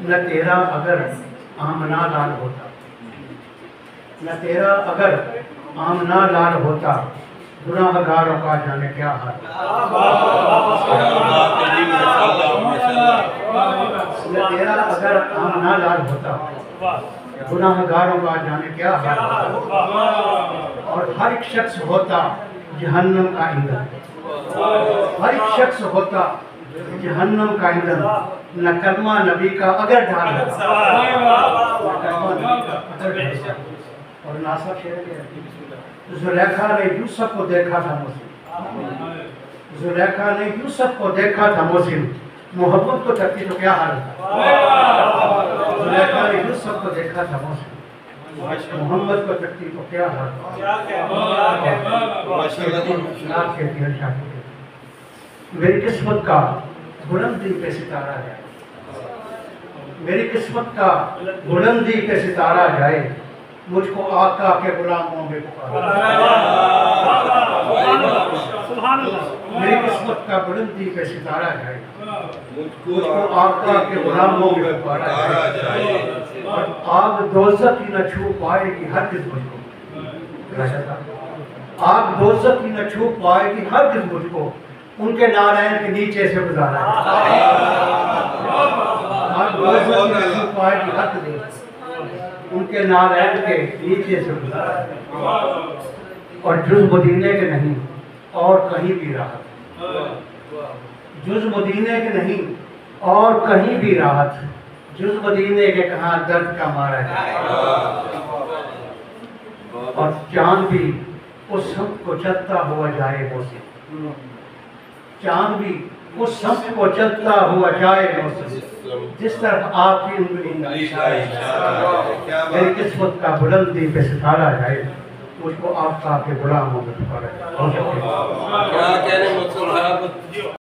न तेरा अगर आमना लाल होता, न तेरा अगर आमना लाल होता, गुनाहगारों का जाने क्या हाल। न तेरा अगर आमना लाल होता, गुनाहगारों का जाने क्या हाल। और हर एक शख्स होता जहन्नम का ईंधन, हर एक शख्स होता जहन्नम का ईंधन, न कलमा नबी का अगर ढाल होता। और नासा शेर जुलेखा ने यूसुफ को देखा था मुस्लिम, जुलेखा ने यूसुफ को देखा था मुस्लिम, मोहब्बत को तकती तो क्या हाल था। जुलेखा ने यूसुफ को देखा था मुस्लिम, मोहम्मद को तकती तो क्या हाल। मेरी किस्मत का बुलंदी पे सितारा जाए, मेरी किस्मत का बुलंदी पे सितारा जाए, मुझको आका के गुलामों में पुकारा। मेरी किस्मत का बुलंदी पे सितारा जाए, मुझको आका के गुलामों में पुकारा जाए। और आग दोज़ख की न छू पाएगी हरगिज़ मुझको, आग दोज़ख की न छू पाएगी हरगिज़ मुझको, उनके नारायण के नीचे से गुजारा है। आग दोज़ख की न छू पाएगी हरगिज़, उनके नारायण के नीचे से गुजारा है। और जुज़ मदीने के नहीं और कहीं भी राहत, जुज़ मदीने के नहीं और कहीं भी राहत, जुज़ मदीने के कहाँ दर्द का मारा है। और चांद भी उस सब को चलता हुआ जाए मौसम, चांद भी उस सब को चलता हुआ जाए मौसम, जिस तरफ आपकी उंगली मेरी किस्मत का बुलंदी पे सितारा जाए, मुझको आपका के गुलामों में पुकारा जाए।